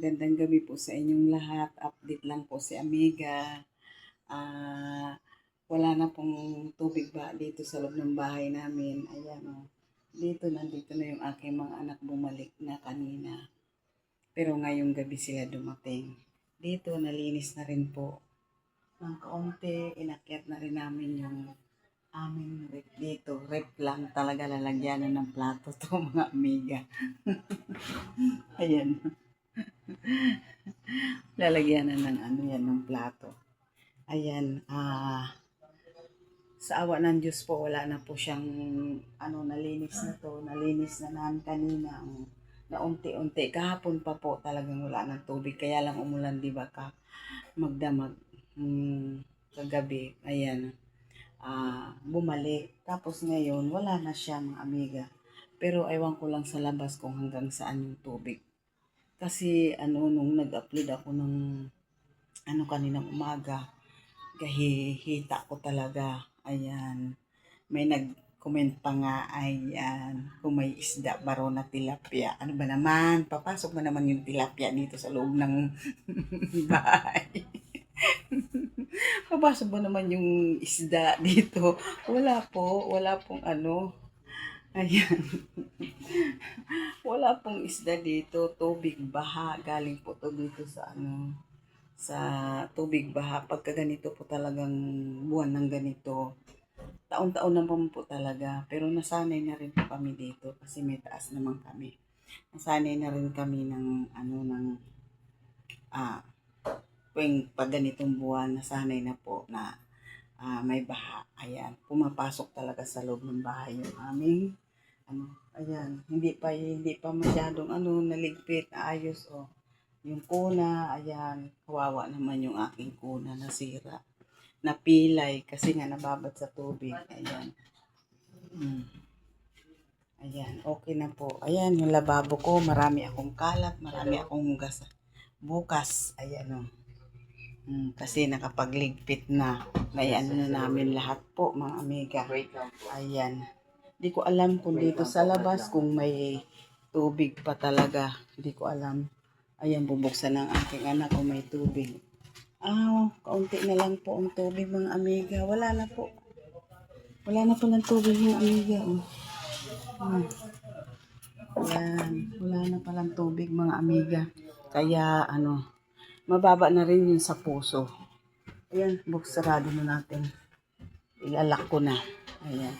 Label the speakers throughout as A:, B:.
A: magandang gabi po sa inyong lahat. Update lang po si Amiga. Wala na pong tubig ba dito sa loob ng bahay namin. Ayan o. Nandito na yung aking mga anak bumalik na kanina. Pero ngayong gabi sila dumating. Dito, nalinis na rin po. Ng kaunti, inakyat na rin namin yung aming rep dito. Rep lang talaga lalagyanan ng plato to mga Amiga. Ayan. Lalagyanan ng ng plato. Ayan, sa awa ng Diyos po, wala na po siyang, nalinis na to. Nalinis na namin kanina, na unti-unti. Kahapon pa po talagang wala ng tubig. Kaya lang umulan, di ba, magdamag. Kagabi, ayan, bumalik. Tapos ngayon, wala na siya mga Amiga. Pero ewan ko lang sa labas kung hanggang saan yung tubig. Kasi nung nag-upload ako ng kaninang umaga, kahihita ko talaga. Ayan. May nag-comment pa nga, ayan, kung may isda baro na tilapia. Ano ba naman? Papasok ba naman yung tilapia dito sa loob ng bahay? Papasok ba naman yung isda dito? Wala po. Wala pong Ayan. Wala pong isda dito, tubig baha. Galing po to dito sa tubig baha. Pagka ganito po talagang buwan ng ganito, taon-taon naman po talaga. Pero nasanay na rin po kami dito kasi may taas naman kami. Nasanay na rin kami pag ganitong buwan, nasanay na po na may baha. Ayan, pumapasok talaga sa loob ng bahay yung aming ayan, hindi pa masyadong naligpit, ayos yung kuna, ayan, kawawa naman yung aking kuna, nasira, napilay kasi nga nababad sa tubig. Ayan. Ayan, okay na po. Ayan, yung lababo ko, marami akong kalat, marami akong hugas bukas. Ayan kasi nakapagligpit na. Ayan na namin lahat po mga Amiga. Ayan. Di ko alam kung dito sa labas kung may tubig pa talaga. Di ko alam. Ayan, bubuksan ng aking anak kung may tubig. Kaunti na lang po ang tubig mga Amiga. Wala na po. Wala na po ng tubig mga Amiga. Ayan. Wala na palang tubig mga Amiga. Kaya mababa na rin yun sa puso. Ayan, buksarado na natin. Ilalak ko na. Ayan.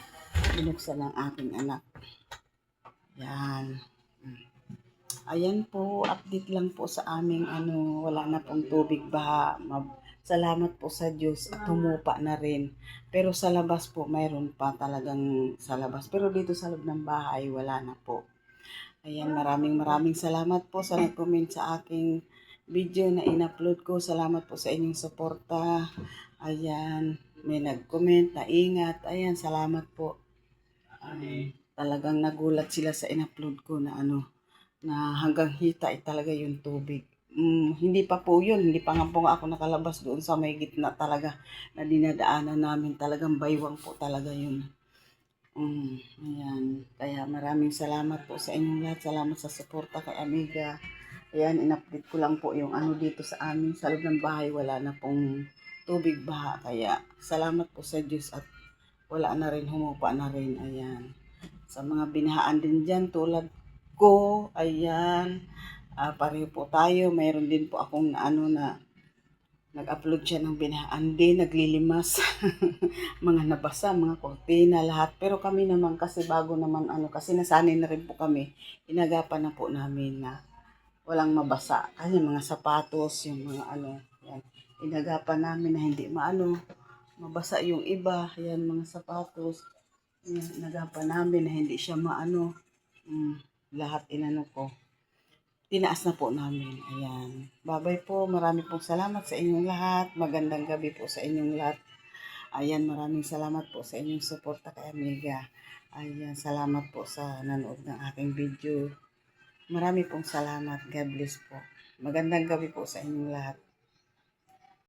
A: Binuksan ng aking anak. Yan. Ayan po, update lang po sa aming wala na pong tubig baha. Salamat po sa Diyos at humupa na rin. Pero sa labas po, mayroon pa talagang sa labas. Pero dito sa loob ng bahay, wala na po. Ayan, maraming salamat po sa nag-comment sa aking video na in-upload ko. Salamat po sa inyong suporta. Ayan, may nag-comment na ingat. Ayan, salamat po. Talagang nagulat sila sa in-upload ko na na hanggang hita talaga yung tubig. Hindi pa po yun, hindi pa nga po ako nakalabas doon sa may gitna talaga na dinadaanan namin. Talagang baywang po talaga yun. Ayan, kaya maraming salamat po sa inyong lahat. Salamat sa suporta kay Amiga. Ayan, in-update ko lang po yung dito sa amin. Sa loob ng bahay, wala na pong tubig baha. Kaya salamat po sa Diyos at wala na rin, humupa na rin. Ayan. Sa mga binahaan din dyan, tulad ko, ayan, pareho po tayo. Mayroon din po akong na nag-upload siya ng binahaan din, naglilimas. Mga nabasa, mga kortina, lahat. Pero kami naman kasi bago naman kasi nasanay na rin po kami. Inagapan na po namin na walang mabasa. Kasi mga sapatos, yung mga yan. Inagapan namin na hindi mabasa yung iba. Yan, mga sapatos. Nagapan namin na hindi siya lahat ko. Tinaas na po namin. Ayan. Bye-bye po. Marami pong salamat sa inyong lahat. Magandang gabi po sa inyong lahat. Ayan, maraming salamat po sa inyong suporta kay Amiga. Ayan, salamat po sa nanood ng aking video. Marami pong salamat. God bless po. Magandang gabi po sa inyong lahat.